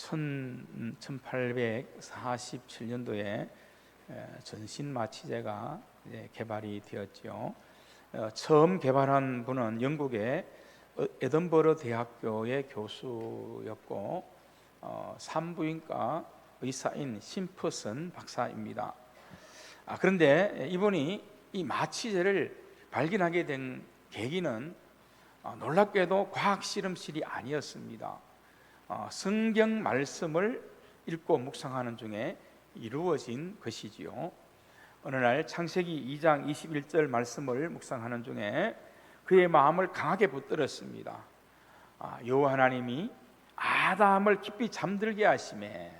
1847년도에 전신마취제가 개발이 되었지요. 처음 개발한 분은 영국의 에든버러 대학교의 교수였고 산부인과 의사인 심퍼슨 박사입니다. 그런데 이분이 이 마취제를 발견하게 된 계기는 놀랍게도 과학 실험실이 아니었습니다. 성경 말씀을 읽고 묵상하는 중에 이루어진 것이지요. 어느 날 창세기 2장 21절 말씀을 묵상하는 중에 그의 마음을 강하게 붙들었습니다. 여호와 하나님이 아담을 깊이 잠들게 하시매,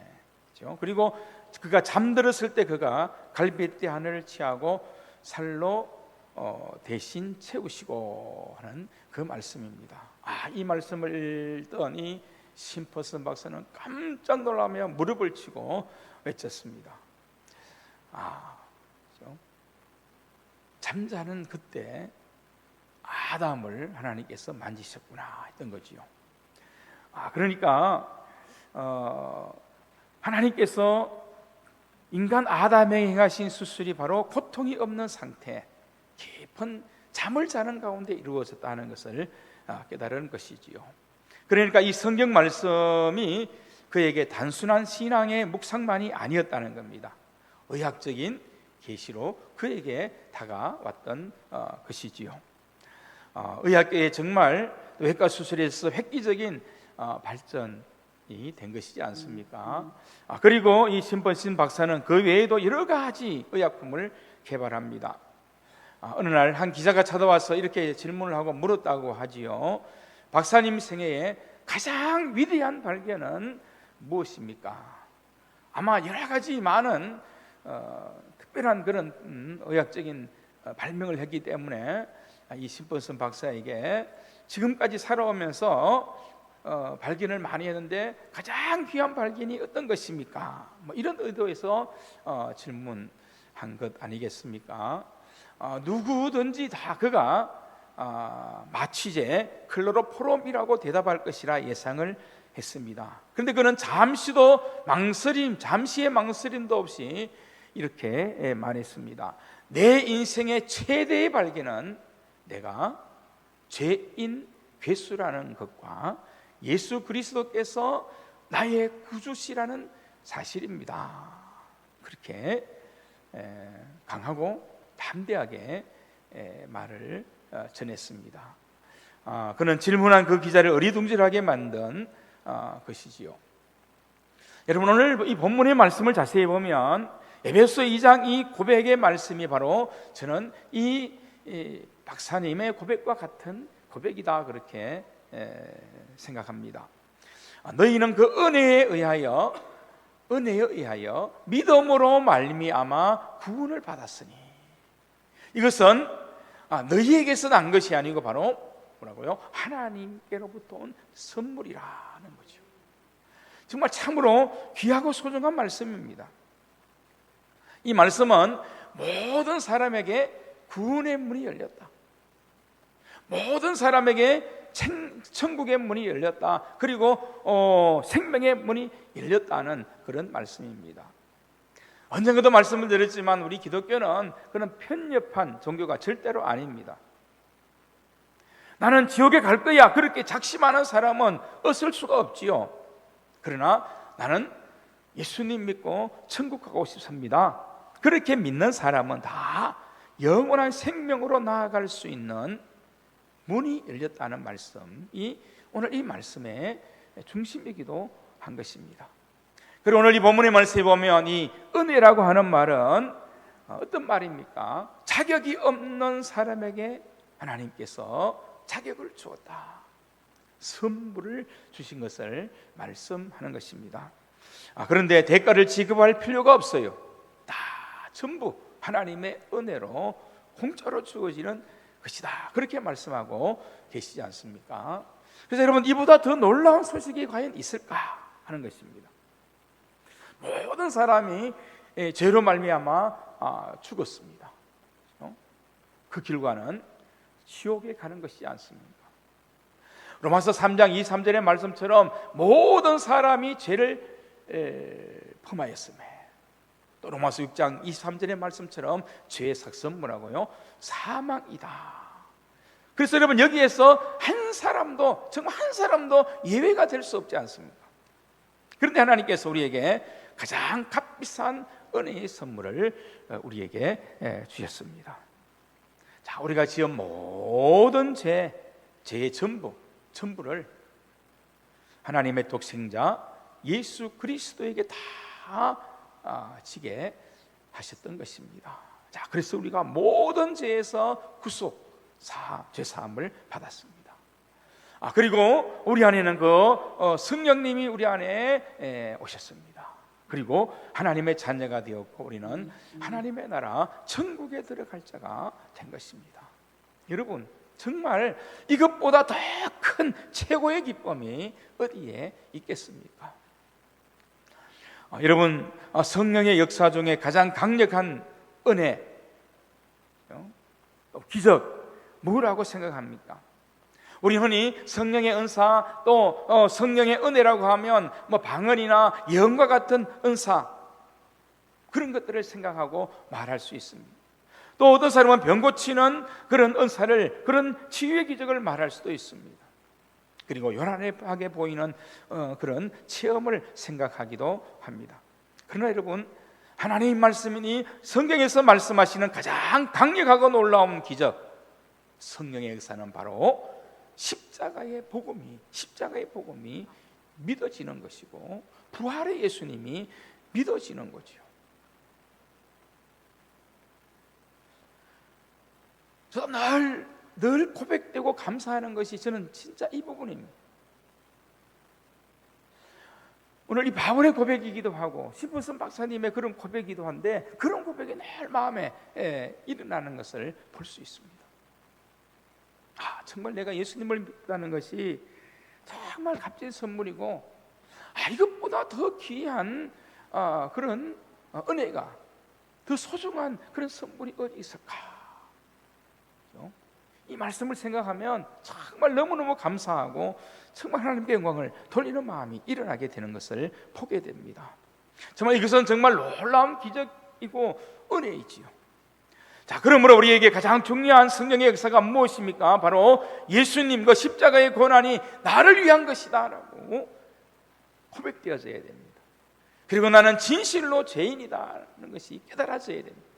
그리고 그가 잠들었을 때 그가 갈빗대 하늘을 취하고 살로 대신 채우시고 하는 그 말씀입니다. 이 말씀을 읽던 이 심퍼슨 박사는 깜짝 놀라며 무릎을 치고 외쳤습니다. 잠자는 그때 아담을 하나님께서 만지셨구나 했던 거지요. 그러니까 하나님께서 인간 아담에게 행하신 수술이 바로 고통이 없는 상태, 깊은 잠을 자는 가운데 이루어졌다는 것을 깨달은 것이지요. 그러니까 이 성경 말씀이 그에게 단순한 신앙의 묵상만이 아니었다는 겁니다. 의학적인 계시로 그에게 다가왔던 것이지요. 의학계에 정말 외과 수술에 있어서 획기적인 발전이 된 것이지 않습니까? 그리고 이 심퍼슨 박사는 그 외에도 여러 가지 의약품을 개발합니다. 어느 날 한 기자가 찾아와서 이렇게 질문을 하고 물었다고 하지요. 박사님 생애에 가장 위대한 발견은 무엇입니까? 아마 여러 가지 많은 특별한 그런 의학적인 발명을 했기 때문에 이 심퍼슨 박사에게 지금까지 살아오면서 발견을 많이 했는데 가장 귀한 발견이 어떤 것입니까? 이런 의도에서 질문한 것 아니겠습니까? 누구든지 다 그가 마취제 클로로포름이라고 대답할 것이라 예상을 했습니다. 그런데 그는 잠시의 망설임도 없이 이렇게 말했습니다. 내 인생의 최대의 발견은 내가 죄인 괴수라는 것과 예수 그리스도께서 나의 구주시라는 사실입니다. 그렇게 강하고 담대하게 말을 전했습니다. 그는 질문한 그 기자를 어리둥절하게 만든 것이지요. 여러분, 오늘 이 본문의 말씀을 자세히 보면 에베소 2장 이 고백의 말씀이 바로 저는 이 박사님의 고백과 같은 고백이다 그렇게 생각합니다. 너희는 그 은혜에 의하여 믿음으로 말미암아 구원을 받았으니, 이것은 너희에게서 난 것이 아니고 바로 뭐라고요? 하나님께로부터 온 선물이라는 거죠. 정말 참으로 귀하고 소중한 말씀입니다. 이 말씀은 모든 사람에게 구원의 문이 열렸다, 모든 사람에게 천국의 문이 열렸다, 그리고 생명의 문이 열렸다는 그런 말씀입니다. 언젠가도 말씀을 드렸지만 우리 기독교는 그런 편협한 종교가 절대로 아닙니다. 나는 지옥에 갈 거야 그렇게 작심하는 사람은 없을 수가 없지요. 그러나 나는 예수님 믿고 천국 가고 싶습니다, 그렇게 믿는 사람은 다 영원한 생명으로 나아갈 수 있는 문이 열렸다는 말씀이 오늘 이 말씀의 중심이기도 한 것입니다. 그리고 오늘 이 본문의 말씀에 보면 이 은혜라고 하는 말은 어떤 말입니까? 자격이 없는 사람에게 하나님께서 자격을 주었다, 선물을 주신 것을 말씀하는 것입니다. 그런데 대가를 지급할 필요가 없어요. 다 전부 하나님의 은혜로 공짜로 주어지는 것이다, 그렇게 말씀하고 계시지 않습니까? 그래서 여러분, 이보다 더 놀라운 소식이 과연 있을까 하는 것입니다. 모든 사람이 죄로 말미암아 죽었습니다. 그 결과는 지옥에 가는 것이지 않습니까? 로마서 3장 23절의 말씀처럼 모든 사람이 죄를 범하였음에, 또 로마서 6장 23절의 말씀처럼 죄의 삭은 뭐라고요? 사망이다. 그래서 여러분, 여기에서 한 사람도, 정말 한 사람도 예외가 될 수 없지 않습니까? 그런데 하나님께서 우리에게 가장 값비싼 은혜의 선물을 우리에게 주셨습니다. 자, 우리가 지은 모든 죄의 전부를 하나님의 독생자 예수 그리스도에게 다 지게 하셨던 것입니다. 자, 그래서 우리가 모든 죄에서 죄 사함을 받았습니다. 그리고 우리 안에는 성령님이 우리 안에 오셨습니다. 그리고 하나님의 자녀가 되었고 우리는 하나님의 나라 천국에 들어갈 자가 된 것입니다. 여러분, 정말 이것보다 더 큰 최고의 기쁨이 어디에 있겠습니까? 여러분, 성령의 역사 중에 가장 강력한 은혜, 기적, 뭐라고 생각합니까? 우리 흔히 성령의 은사, 또 성령의 은혜라고 하면 방언이나 예언과 같은 은사, 그런 것들을 생각하고 말할 수 있습니다. 또 어떤 사람은 병 고치는 그런 은사를, 그런 치유의 기적을 말할 수도 있습니다. 그리고 요란하게 보이는 그런 체험을 생각하기도 합니다. 그러나 여러분, 하나님의 말씀이니 성경에서 말씀하시는 가장 강력하고 놀라운 기적, 성령의 역사는 바로 십자가의 복음이 믿어지는 것이고, 부활의 예수님이 믿어지는 거죠. 저도 늘 고백되고 감사하는 것이 저는 진짜 이 부분입니다. 오늘 이 바울의 고백이기도 하고 시프슨 박사님의 그런 고백이기도 한데, 그런 고백이 늘 마음에 일어나는 것을 볼 수 있습니다. 정말 내가 예수님을 믿다는 것이 정말 값진 선물이고, 이것보다 더 귀한 그런 은혜가, 더 소중한 그런 선물이 어디 있을까? 이 말씀을 생각하면 정말 너무너무 감사하고 정말 하나님께 영광을 돌리는 마음이 일어나게 되는 것을 보게 됩니다. 정말 이것은 정말 놀라운 기적이고 은혜이지요. 자, 그러므로 우리에게 가장 중요한 성령의 역사가 무엇입니까? 바로 예수님과 십자가의 고난이 나를 위한 것이다 라고 고백되어져야 됩니다. 그리고 나는 진실로 죄인이다라는 것이 깨달아져야 됩니다.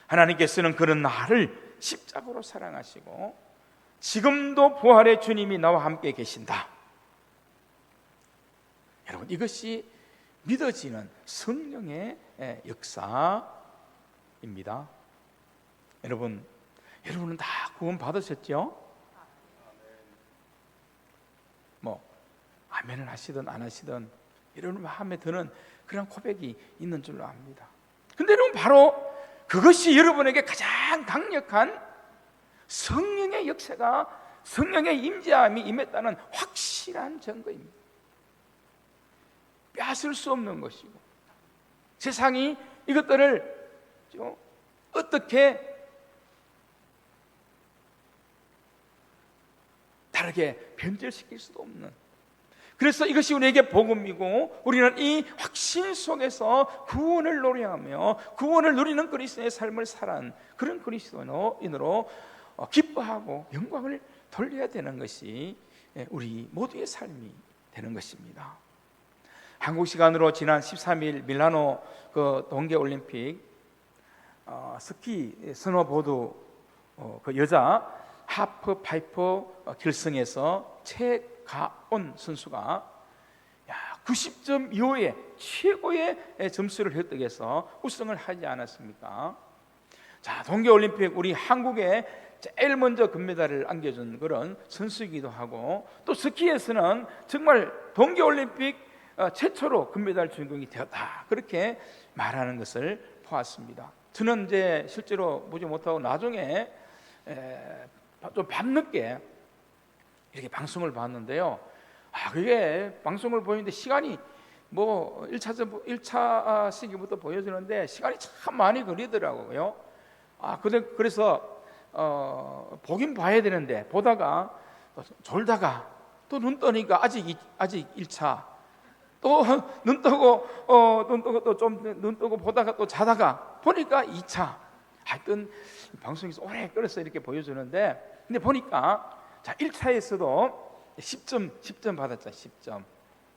하나님께서는 그런 나를 십자가로 사랑하시고 지금도 부활의 주님이 나와 함께 계신다. 여러분, 이것이 믿어지는 성령의 역사입니다. 여러분은 다 구원 받으셨죠? 아멘을 하시든 안 하시든 여러분 마음에 드는 그런 고백이 있는 줄로 압니다. 근데 여러분, 바로 그것이 여러분에게 가장 강력한 성령의 역사가, 성령의 임재함이 임했다는 확실한 증거입니다. 빼앗을 수 없는 것이고, 세상이 이것들을 어떻게 다르게 변질시킬 수도 없는, 그래서 이것이 우리에게 복음이고, 우리는 이 확신 속에서 구원을 노래하며 구원을 누리는 그리스도의 삶을 살아온 그런 그리스도인으로 기뻐하고 영광을 돌려야 되는 것이 우리 모두의 삶이 되는 것입니다. 한국 시간으로 지난 13일 밀라노 동계올림픽 스키 스노보드 여자 하프 파이프 결승에서 최가온 선수가 90.25의 최고의 점수를 획득해서 우승을 하지 않았습니까? 자, 동계올림픽 우리 한국에 제일 먼저 금메달을 안겨준 그런 선수이기도 하고, 또 스키에서는 정말 동계올림픽 최초로 금메달 주인공이 되었다, 그렇게 말하는 것을 보았습니다. 저는 이제 실제로 보지 못하고 나중에 좀 밤늦게 이렇게 방송을 봤는데요. 그게 방송을 보이는데 시간이 1차 시기부터 보여주는데 시간이 참 많이 걸리더라고요. 그래서 보긴 봐야 되는데 보다가 또 졸다가 또 눈 뜨니까 아직 1차, 또 눈 뜨고 또 좀 눈 뜨고 보다가 또 자다가 보니까 2차. 하여튼 방송에서 오래 끌어서 이렇게 보여주는데, 근데 보니까 자 1차에서도 10점 받았죠. 10점.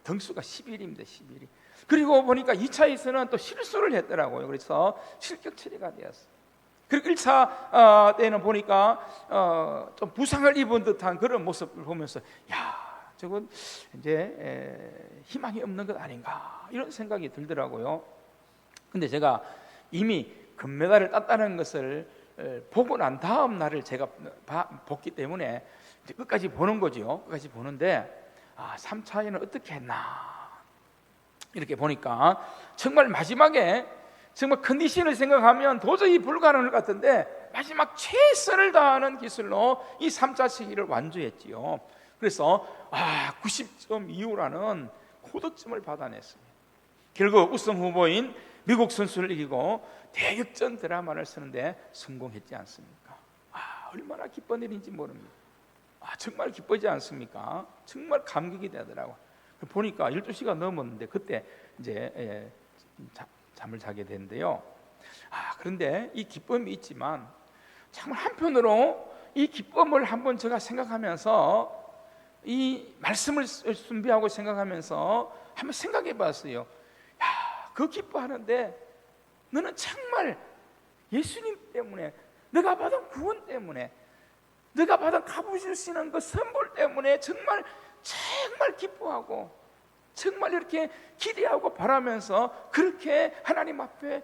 등수가 11입니다. 11이. 그리고 보니까 2차에서는 또 실수를 했더라고요. 그래서 실격 처리가 되었어요. 그리고 1차 때는 보니까 좀 부상을 입은 듯한 그런 모습을 보면서, 야, 저건 이제 희망이 없는 것 아닌가, 이런 생각이 들더라고요. 근데 제가 이미 금메달을 땄다는 것을 보고 난 다음 날을 제가 봤기 때문에 이제 끝까지 보는 거죠. 끝까지 보는데 3차에는 어떻게 했나 이렇게 보니까 정말 마지막에 정말 컨디션을 생각하면 도저히 불가능할 것 같은데 마지막 최선을 다하는 기술로 이 3차 시기를 완주했지요. 그래서 90점 이후라는 고득점을 받아냈습니다. 결국 우승 후보인 미국 선수를 이기고 대역전 드라마를 쓰는데 성공했지 않습니까? 얼마나 기쁜 일인지 모릅니다. 정말 기쁘지 않습니까? 정말 감격이 되더라고요. 보니까 12시가 넘었는데 그때 이제 잠을 자게 되는데요. 그런데 이 기쁨이 있지만 정말 한편으로 이 기쁨을 한번 제가 생각하면서 이 말씀을 준비하고 생각하면서 한번 생각해 봤어요. 그 기뻐하는데 너는 정말 예수님 때문에, 내가 받은 구원 때문에, 내가 받은 갚으시는 그 선물 때문에 정말 기뻐하고 정말 이렇게 기대하고 바라면서 그렇게 하나님 앞에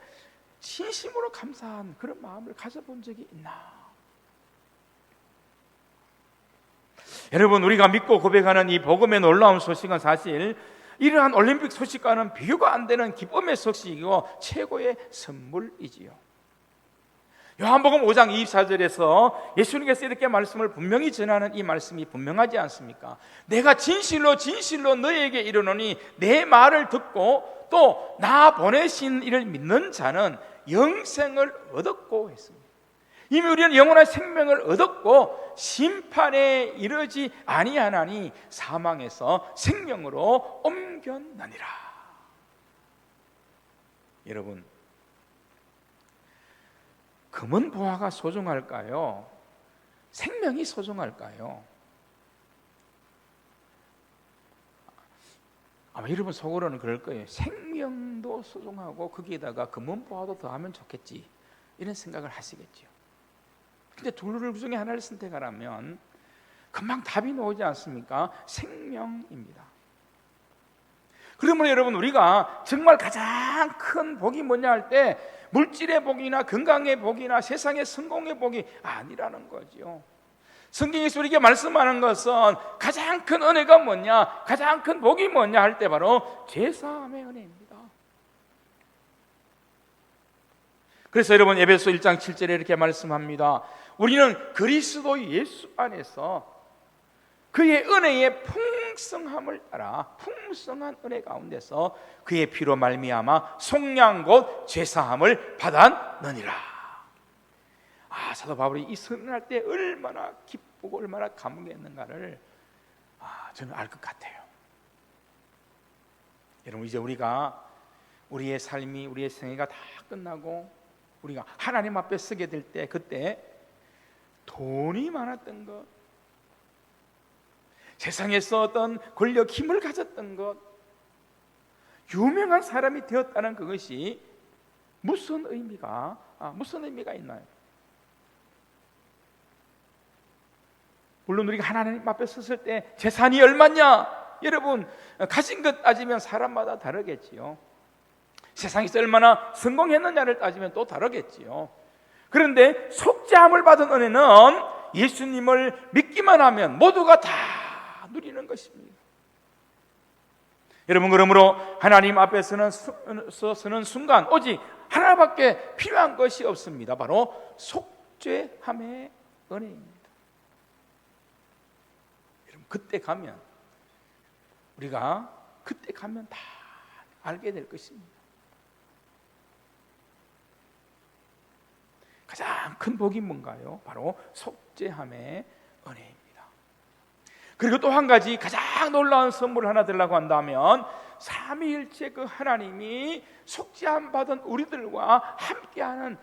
진심으로 감사한 그런 마음을 가져본 적이 있나? 여러분, 우리가 믿고 고백하는 이 복음의 놀라운 소식은 사실 이러한 올림픽 소식과는 비교가 안 되는 기쁨의 소식이고 최고의 선물이지요. 요한복음 5장 24절에서 예수님께서 이렇게 말씀을 분명히 전하는 이 말씀이 분명하지 않습니까? 내가 진실로 너희에게 이르노니 내 말을 듣고 또 나 보내신 이를 믿는 자는 영생을 얻었고 했습니다. 이미 우리는 영원한 생명을 얻었고 심판에 이르지 아니하나니 사망에서 생명으로 옮겼느니라. 여러분, 금은 보화가 소중할까요? 생명이 소중할까요? 아마 여러분 속으로는 그럴 거예요. 생명도 소중하고 거기에다가 금은 보화도 더하면 좋겠지, 이런 생각을 하시겠죠. 근데 둘 중에 하나를 선택하라면 금방 답이 나오지 않습니까? 생명입니다. 그러면 여러분, 우리가 정말 가장 큰 복이 뭐냐 할 때 물질의 복이나 건강의 복이나 세상의 성공의 복이 아니라는 거죠. 성경에서 우리에게 말씀하는 것은 가장 큰 은혜가 뭐냐, 가장 큰 복이 뭐냐 할 때 바로 죄사함의 은혜입니다. 그래서 여러분, 에베소 1장 7절에 이렇게 말씀합니다. 우리는 그리스도 예수 안에서 그의 은혜의 풍성함을 따라 풍성한 은혜 가운데서 그의 피로 말미암아 속량 곧 죄사함을 받았느니라. 사도 바울이 이 선언할 때 얼마나 기쁘고 얼마나 감격했는가를 저는 알 것 같아요. 여러분, 이제 우리가 우리의 삶이, 우리의 생애가 다 끝나고 우리가 하나님 앞에 서게 될 때, 그때 돈이 많았던 것, 세상에서 어떤 권력, 힘을 가졌던 것, 유명한 사람이 되었다는 그것이 무슨 의미가 있나요? 물론 우리가 하나님 앞에 섰을 때 재산이 얼마냐, 여러분 가진 것 따지면 사람마다 다르겠지요. 세상에서 얼마나 성공했느냐를 따지면 또 다르겠지요. 그런데 속죄함을 받은 은혜는 예수님을 믿기만 하면 모두가 다 누리는 것입니다. 여러분, 그러므로 하나님 앞에 서는 순간 오직 하나밖에 필요한 것이 없습니다. 바로 속죄함의 은혜입니다. 여러분, 우리가 그때 가면 다 알게 될 것입니다. 가장 큰 복이 뭔가요? 바로 속죄함의 은혜입니다. 그리고 또 한 가지 가장 놀라운 선물을 하나 드리려고 한다면 삼위일체 그 하나님이 속죄함 받은 우리들과 함께하는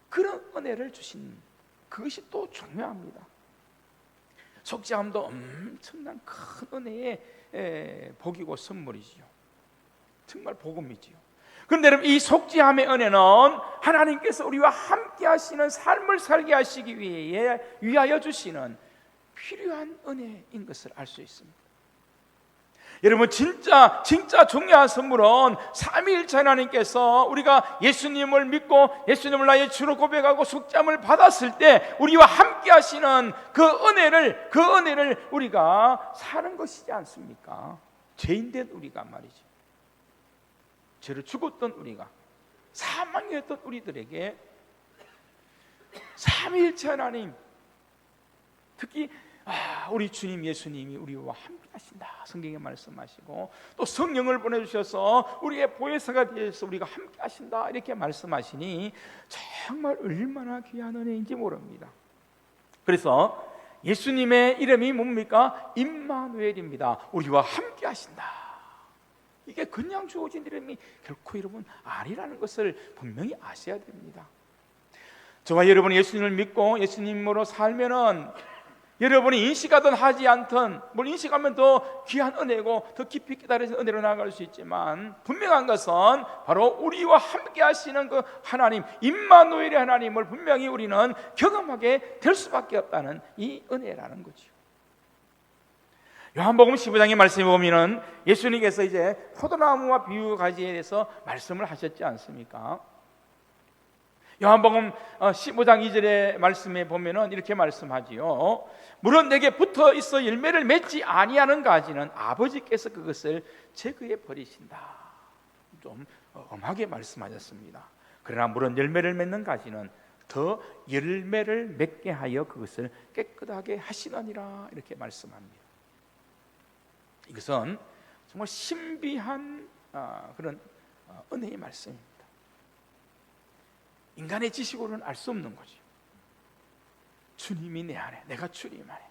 그런 은혜를 주신, 그것이 또 중요합니다. 속죄함도 엄청난 큰 은혜의 복이고 선물이지요. 정말 복음이지요. 그런데 여러분, 이 속죄함의 은혜는 하나님께서 우리와 함께 하시는 삶을 살게 하시기 위하여 주시는 필요한 은혜인 것을 알 수 있습니다. 여러분, 진짜 중요한 선물은 삼위일체 하나님께서 우리가 예수님을 믿고 예수님을 나의 주로 고백하고 속죄함을 받았을 때 우리와 함께 하시는 그 은혜를 우리가 사는 것이지 않습니까? 죄인된 우리가 말이죠. 죄를 죽었던 우리가, 사망이었던 우리들에게 삼위일체 하나님, 특히 우리 주님 예수님이 우리와 함께 하신다, 성경에 말씀하시고, 또 성령을 보내주셔서 우리의 보혜사가 되어서 우리가 함께 하신다, 이렇게 말씀하시니 정말 얼마나 귀한 은혜인지 모릅니다. 그래서 예수님의 이름이 뭡니까? 임마누엘입니다. 우리와 함께 하신다. 이게 그냥 주어진 이름이 결코 여러분 아니라는 것을 분명히 아셔야 됩니다. 저와 여러분이 예수님을 믿고 예수님으로 살면은 여러분이 인식하든 하지 않든, 물론 인식하면 더 귀한 은혜고 더 깊이 깨달아진 은혜로 나아갈 수 있지만, 분명한 것은 바로 우리와 함께 하시는 그 하나님, 임마누엘의 하나님을 분명히 우리는 경험하게 될 수밖에 없다는 이 은혜라는 거죠. 요한복음 15장의 말씀에 보면은 예수님께서 이제 포도나무와 비유 가지에 대해서 말씀을 하셨지 않습니까? 요한복음 15장 2절의 말씀에 보면은 이렇게 말씀하지요. 물론 내게 붙어 있어 열매를 맺지 아니하는 가지는 아버지께서 그것을 제거해 버리신다. 좀 엄하게 말씀하셨습니다. 그러나 물론 열매를 맺는 가지는 더 열매를 맺게 하여 그것을 깨끗하게 하시느니라, 이렇게 말씀합니다. 이것은 정말 신비한 그런 은혜의 말씀입니다. 인간의 지식으로는 알 수 없는 거죠. 주님이 내 안에, 내가 주님 안에.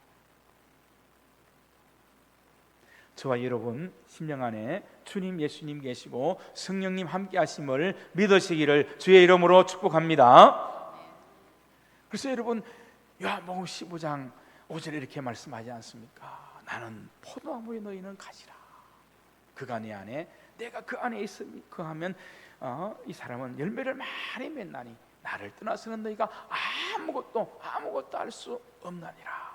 저와 여러분 심령 안에 주님 예수님 계시고 성령님 함께 하심을 믿으시기를 주의 이름으로 축복합니다. 그래서 여러분, 요한복음 15장 5절에 이렇게 말씀하지 않습니까? 나는 포도나무에 너희는 가지라. 그가 내 안에, 내가 그 안에 있으면 그하면 이 사람은 열매를 많이 맺나니 나를 떠나서는 너희가 아무것도 할 수 없나니라.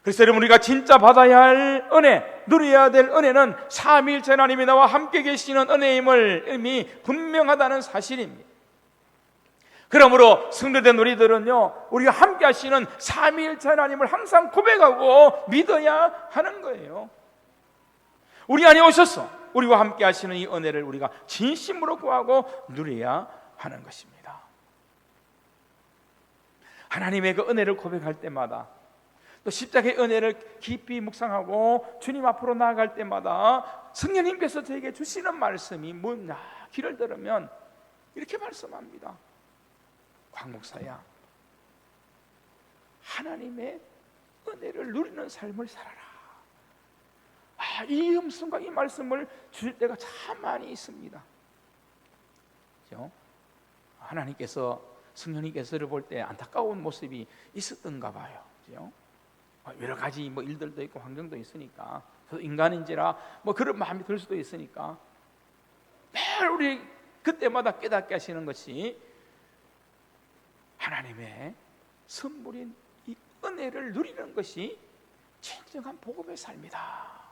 그래서 여러분, 우리가 진짜 받아야 할 은혜, 누려야 될 은혜는 삼위일체 하나님이 나와 함께 계시는 은혜임을 이미 분명하다는 사실입니다. 그러므로 성도된 우리들은요, 우리가 함께 하시는 삼위일체 하나님을 항상 고백하고 믿어야 하는 거예요. 우리 안에 오셔서 우리와 함께 하시는 이 은혜를 우리가 진심으로 구하고 누려야 하는 것입니다. 하나님의 그 은혜를 고백할 때마다, 또 십자가의 은혜를 깊이 묵상하고 주님 앞으로 나아갈 때마다 성령님께서 저에게 주시는 말씀이 뭐냐, 귀를 들으면 이렇게 말씀합니다. 광목사야, 하나님의 은혜를 누리는 삶을 살아라. 이 음성과 이 말씀을 주실 때가 참 많이 있습니다. 그렇죠? 하나님께서, 성령님께서를 볼 때 안타까운 모습이 있었던가 봐요. 그렇죠? 여러 가지 일들도 있고 환경도 있으니까, 인간인지라 그런 마음이 들 수도 있으니까 매일 우리 그때마다 깨닫게 하시는 것이 하나님의 선물인 이 은혜를 누리는 것이 진정한 복음의 삶이다.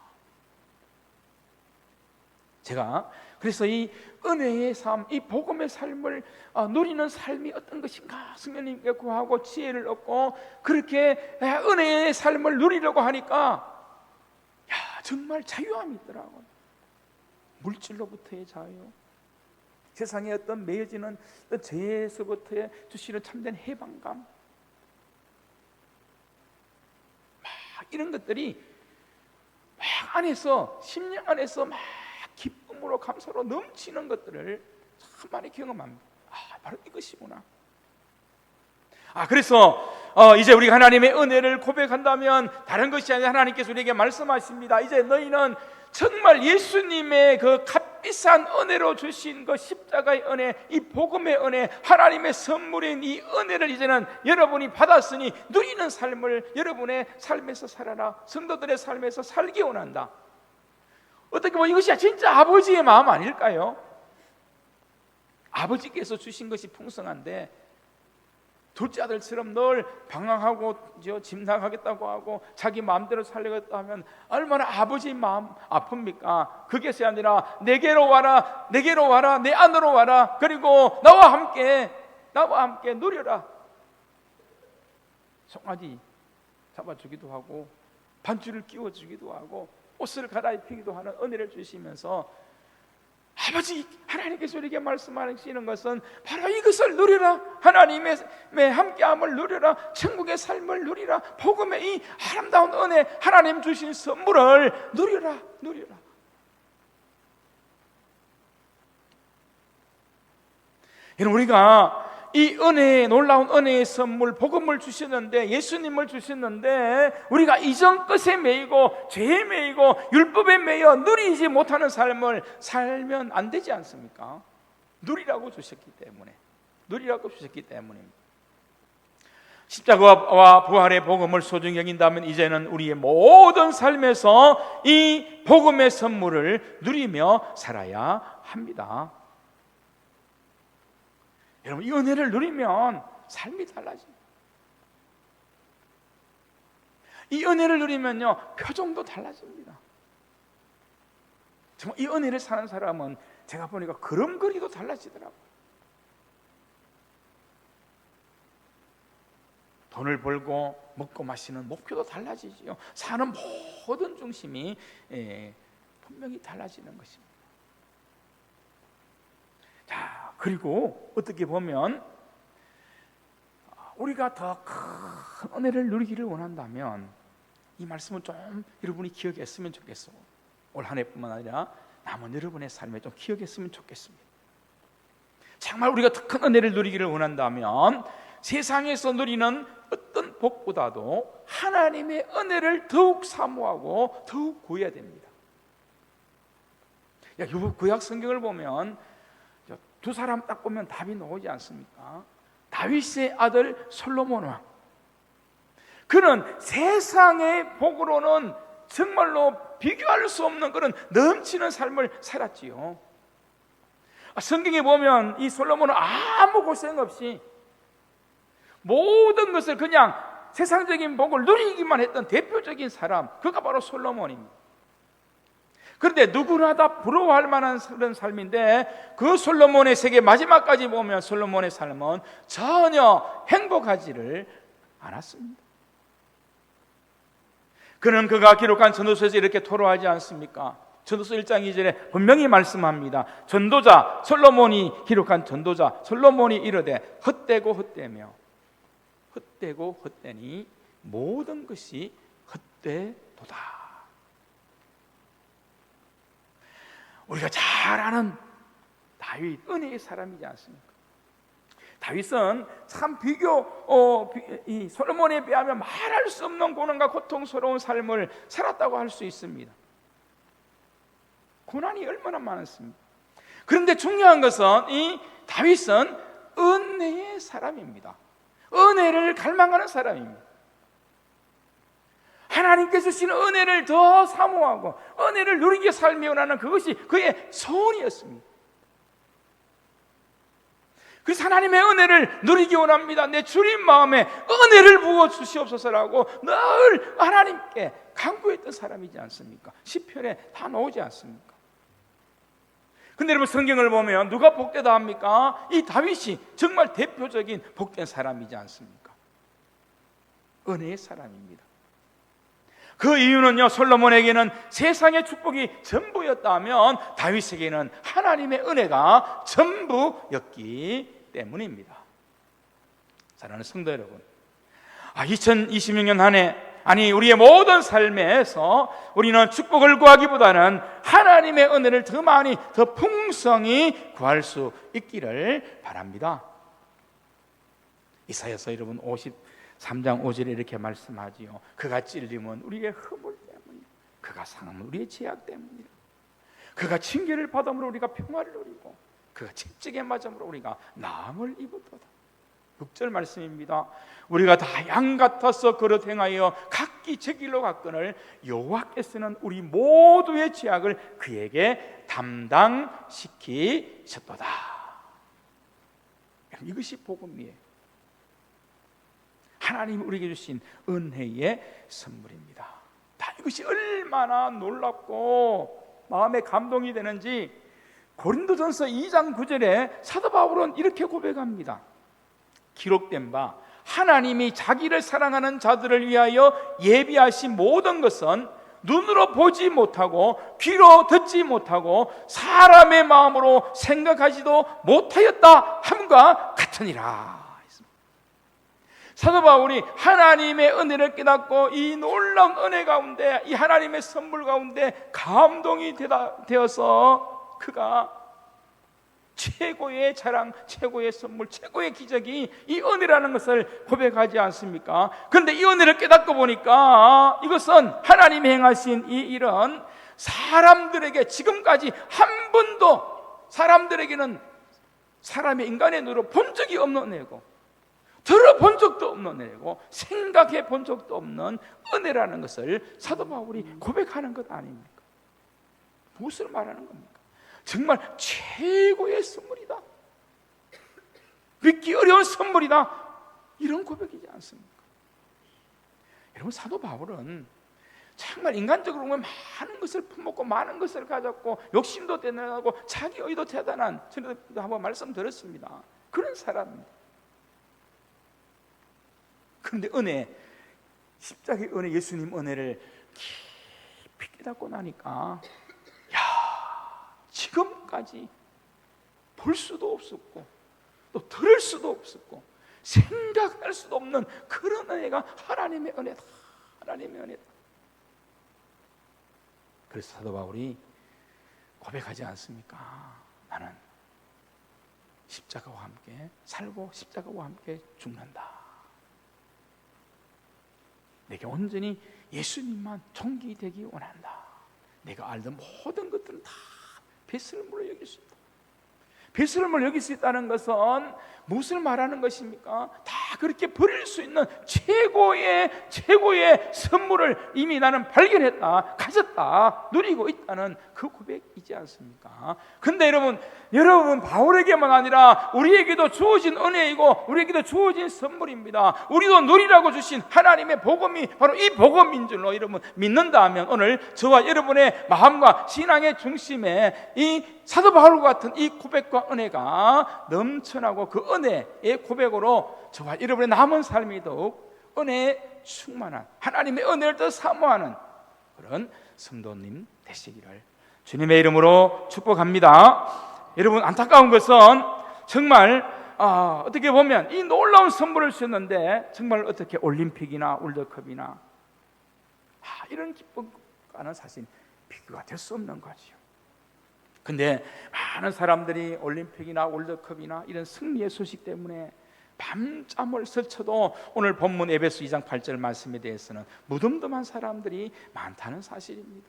제가 그래서 이 은혜의 삶, 이 복음의 삶을 누리는 삶이 어떤 것인가 성령님께 구하고 지혜를 얻고 그렇게 은혜의 삶을 누리려고 하니까 정말 자유함이 있더라고요. 물질로부터의 자유, 세상의 어떤 매여지는 죄에서부터 주시는 참된 해방감, 이런 것들이 막 안에서, 심령 안에서 막 기쁨으로 감사로 넘치는 것들을 참 많이 경험합니다. 바로 이것이구나. 그래서 이제 우리가 하나님의 은혜를 고백한다면 다른 것이 아니라 하나님께서 우리에게 말씀하십니다. 이제 너희는 정말 예수님의 그 값비싼 은혜로 주신 그 십자가의 은혜, 이 복음의 은혜, 하나님의 선물인 이 은혜를 이제는 여러분이 받았으니 누리는 삶을 여러분의 삶에서 살아라. 성도들의 삶에서 살기 원한다. 어떻게 보면 이것이 진짜 아버지의 마음 아닐까요? 아버지께서 주신 것이 풍성한데 둘째 아들처럼 늘 방황하고 집 나가겠다고 하고 자기 마음대로 살려겠다 하면 얼마나 아버지 마음 아픕니까? 그것이 아니라 내게로 와라, 내게로 와라, 내 안으로 와라. 그리고 나와 함께 누려라. 송아지 잡아주기도 하고 반줄을 끼워주기도 하고 옷을 갈아입히기도 하는 은혜를 주시면서 아버지 하나님께서 우리에게 말씀하시는 것은 바로 이것을 누리라. 하나님의 함께함을 누리라. 천국의 삶을 누리라. 복음의 이 아름다운 은혜, 하나님 주신 선물을 누리라. 여러분, 우리가 이 은혜, 놀라운 은혜의 선물, 복음을 주셨는데, 예수님을 주셨는데 우리가 이전 것에 매이고 죄에 매이고 율법에 매여 누리지 못하는 삶을 살면 안 되지 않습니까? 누리라고 주셨기 때문입니다. 십자가와 부활의 복음을 소중히 여긴다면 이제는 우리의 모든 삶에서 이 복음의 선물을 누리며 살아야 합니다. 여러분, 이 은혜를 누리면 삶이 달라집니다. 이 은혜를 누리면요, 표정도 달라집니다. 정말 이 은혜를 사는 사람은 제가 보니까 걸음걸이도 달라지더라고요. 돈을 벌고 먹고 마시는 목표도 달라지죠. 사는 모든 중심이 분명히 달라지는 것입니다. 자, 그리고 어떻게 보면 우리가 더 큰 은혜를 누리기를 원한다면 이 말씀을 좀 여러분이 기억했으면 좋겠어요. 올 한 해뿐만 아니라 남은 여러분의 삶에 좀 기억했으면 좋겠습니다. 정말 우리가 더 큰 은혜를 누리기를 원한다면 세상에서 누리는 어떤 복보다도 하나님의 은혜를 더욱 사모하고 더욱 구해야 됩니다. 구약 성경을 보면 두 사람 딱 보면 답이 나오지 않습니까? 다윗의 아들 솔로몬 왕, 그는 세상의 복으로는 정말로 비교할 수 없는 그런 넘치는 삶을 살았지요. 성경에 보면 이 솔로몬은 아무 고생 없이 모든 것을 그냥 세상적인 복을 누리기만 했던 대표적인 사람, 그가 바로 솔로몬입니다. 그런데 누구나 다 부러워할 만한 그런 삶인데 그 솔로몬의 세계 마지막까지 보면 솔로몬의 삶은 전혀 행복하지를 않았습니다. 그가 기록한 전도서에서 이렇게 토로하지 않습니까? 전도서 1장 2절에 분명히 말씀합니다. 전도자 솔로몬이 기록한 전도자 솔로몬이 이르되 헛되고 헛되며 헛되고 헛되니 모든 것이 헛되도다. 우리가 잘 아는 다윗, 은혜의 사람이지 않습니까? 다윗은 참 이 솔로몬에 비하면 말할 수 없는 고난과 고통스러운 삶을 살았다고 할 수 있습니다. 고난이 얼마나 많았습니까? 그런데 중요한 것은 이 다윗은 은혜의 사람입니다. 은혜를 갈망하는 사람입니다. 하나님께서 주신 은혜를 더 사모하고 은혜를 누리게 삶이 원하는 그것이 그의 소원이었습니다. 그래서 하나님의 은혜를 누리기 원합니다. 내 주님 마음에 은혜를 부어 주시옵소서라고 늘 하나님께 간구했던 사람이지 않습니까? 시편에 다 나오지 않습니까? 근데 여러분, 성경을 보면 누가 복되다 합니까? 이 다윗이 정말 대표적인 복된 사람이지 않습니까? 은혜의 사람입니다. 그 이유는요, 솔로몬에게는 세상의 축복이 전부였다면 다윗에게는 하나님의 은혜가 전부였기 때문입니다. 사랑하는 성도 여러분, 2026년 한 해, 우리의 모든 삶에서 우리는 축복을 구하기보다는 하나님의 은혜를 더 많이, 더 풍성히 구할 수 있기를 바랍니다. 이사야서 여러분 3장 5절에 이렇게 말씀하지요. 그가 찔림은 우리의 허물 때문이요, 그가 상함은 우리의 죄악 때문이요, 그가 징계를 받음으로 우리가 평화를 누리고 그가 채찍에 맞음으로 우리가 나음을 입었도다. 6절 말씀입니다. 우리가 다 양 같아서 그릇 행하여 각기 제 길로 갔거늘 여호와께서는 우리 모두의 죄악을 그에게 담당시키셨도다. 이것이 복음이에요. 하나님이 우리에게 주신 은혜의 선물입니다. 다 이것이 얼마나 놀랍고 마음에 감동이 되는지 고린도전서 2장 9절에 사도 바울은 이렇게 고백합니다. 기록된 바 하나님이 자기를 사랑하는 자들을 위하여 예비하신 모든 것은 눈으로 보지 못하고 귀로 듣지 못하고 사람의 마음으로 생각하지도 못하였다 함과 같으니라. 사도 바울이 하나님의 은혜를 깨닫고 이 놀라운 은혜 가운데, 이 하나님의 선물 가운데 감동이 되어서 그가 최고의 자랑, 최고의 선물, 최고의 기적이 이 은혜라는 것을 고백하지 않습니까? 그런데 이 은혜를 깨닫고 보니까 이것은 하나님이 행하신 이 일은 사람들에게 지금까지 한 번도 사람들에게는 사람의 인간의 눈으로 본 적이 없는 은혜고 들어본 적도 없는 은혜고 생각해 본 적도 없는 은혜라는 것을 사도 바울이 고백하는 것 아닙니까? 무엇을 말하는 겁니까? 정말 최고의 선물이다, 믿기 어려운 선물이다, 이런 고백이지 않습니까? 여러분, 사도 바울은 정말 인간적으로 보면 많은 것을 품었고 많은 것을 가졌고 욕심도 대단하고 자기 의도 대단한, 저도 한번 말씀드렸습니다, 그런 사람입니다. 그런데 은혜, 십자가의 은혜, 예수님 은혜를 깊이 깨닫고 나니까 지금까지 볼 수도 없었고 또 들을 수도 없었고 생각할 수도 없는 그런 은혜가 하나님의 은혜다, 하나님의 은혜다. 그래서 사도 바울이 고백하지 않습니까? 나는 십자가와 함께 살고 십자가와 함께 죽는다. 내게 온전히 예수님만 존귀되기 원한다. 내가 알던 모든 것들은 다 배설물로 여길 수 있다. 배설물로 여길 수 있다는 것은 무엇을 말하는 것입니까? 다 그렇게 버릴 수 있는 최고의 선물을 이미 나는 발견했다, 가졌다, 누리고 있다는 그 고백이지 않습니까? 근데 여러분 바울에게만 아니라 우리에게도 주어진 은혜이고 우리에게도 주어진 선물입니다. 우리도 누리라고 주신 하나님의 복음이 바로 이 복음인 줄로 여러분 믿는다 하면 오늘 저와 여러분의 마음과 신앙의 중심에 이 사도 바울과 같은 이 고백과 은혜가 넘쳐나고 그 은혜의 고백으로 저와 여러분의 남은 삶이 더욱 은혜에 충만한, 하나님의 은혜를 더 사모하는 그런 성도님 되시기를 주님의 이름으로 축복합니다. 여러분, 안타까운 것은 정말 어떻게 보면 이 놀라운 선물을 주셨는데 정말 어떻게 올림픽이나 월드컵이나 이런 기쁨과는 사실 비교가 될 수 없는 거지요. 근데 많은 사람들이 올림픽이나 월드컵이나 이런 승리의 소식 때문에 밤잠을 설쳐도 오늘 본문 에베소 2장 8절 말씀에 대해서는 무덤덤한 사람들이 많다는 사실입니다.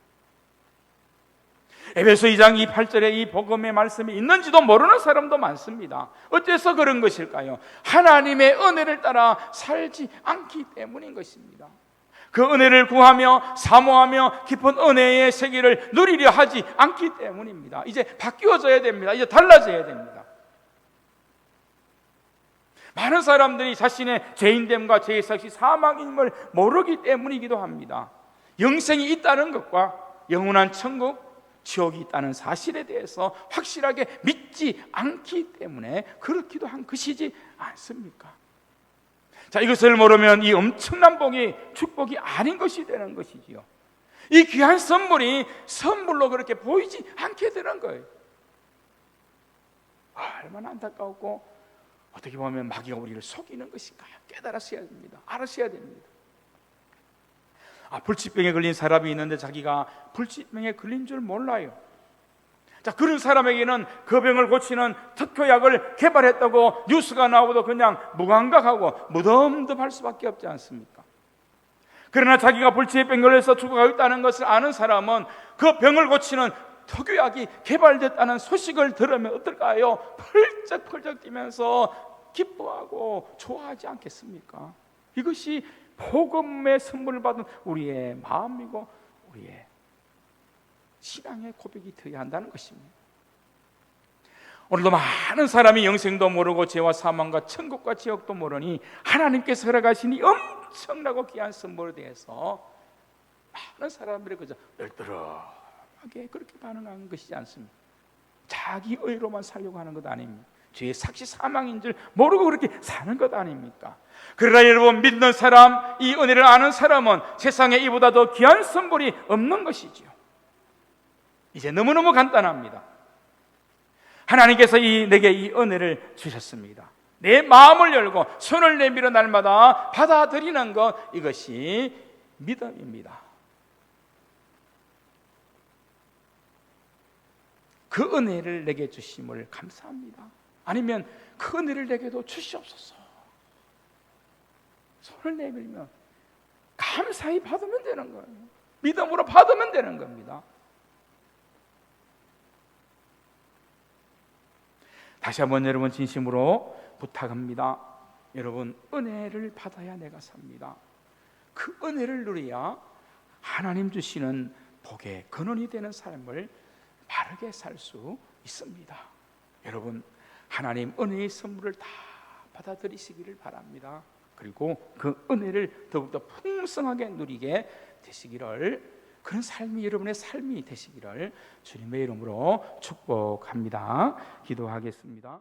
에베소 2장 8절에 이 복음의 말씀이 있는지도 모르는 사람도 많습니다. 어째서 그런 것일까요? 하나님의 은혜를 따라 살지 않기 때문인 것입니다. 그 은혜를 구하며 사모하며 깊은 은혜의 세계를 누리려 하지 않기 때문입니다. 이제 바뀌어져야 됩니다. 이제 달라져야 됩니다. 많은 사람들이 자신의 죄인됨과 죄의 삭시 사망임을 모르기 때문이기도 합니다. 영생이 있다는 것과 영원한 천국, 지옥이 있다는 사실에 대해서 확실하게 믿지 않기 때문에 그렇기도 한 것이지 않습니까? 자, 이것을 모르면 이 엄청난 복이 축복이 아닌 것이 되는 것이지요. 이 귀한 선물이 선물로 그렇게 보이지 않게 되는 거예요. 얼마나 안타까웠고 어떻게 보면 마귀가 우리를 속이는 것인가 깨달았어야 됩니다. 알았어야 됩니다. 불치병에 걸린 사람이 있는데 자기가 불치병에 걸린 줄 몰라요. 자, 그런 사람에게는 그 병을 고치는 특효약을 개발했다고 뉴스가 나오고도 그냥 무감각하고 무덤덤할 수밖에 없지 않습니까? 그러나 자기가 불치병 걸려서 죽어가고 있다는 것을 아는 사람은 그 병을 고치는 특효약이 개발됐다는 소식을 들으면 어떨까요? 펄쩍펄쩍 뛰면서 기뻐하고 좋아하지 않겠습니까? 이것이 복음의 선물을 받은 우리의 마음이고 우리의 신앙의 고백이 되어야 한다는 것입니다. 오늘도 많은 사람이 영생도 모르고 죄와 사망과 천국과 지옥도 모르니 하나님께서 허락하신 이 엄청나고 귀한 선물에 대해서 많은 사람들이 그저 널떠러하게 그렇게 반응하는 것이지 않습니다. 자기 의로만 살려고 하는 것 아닙니까? 죄의 삭시 사망인 줄 모르고 그렇게 사는 것 아닙니까? 그러나 여러분, 믿는 사람, 이 은혜를 아는 사람은 세상에 이보다 더 귀한 선물이 없는 것이지요. 이제 너무너무 간단합니다. 하나님께서 내게 이 은혜를 주셨습니다. 내 마음을 열고 손을 내밀어 날마다 받아들이는 것, 이것이 믿음입니다. 그 은혜를 내게 주심을 감사합니다. 아니면 그 은혜를 내게도 주시옵소서. 손을 내밀면 감사히 받으면 되는 거예요. 믿음으로 받으면 되는 겁니다. 다시 한번 여러분 진심으로 부탁합니다. 여러분, 은혜를 받아야 내가 삽니다. 그 은혜를 누려야 하나님 주시는 복의 근원이 되는 삶을 바르게 살 수 있습니다. 여러분, 하나님 은혜의 선물을 다 받아들이시기를 바랍니다. 그리고 그 은혜를 더욱더 풍성하게 누리게 되시기를, 그런 삶이 여러분의 삶이 되시기를 주님의 이름으로 축복합니다. 기도하겠습니다.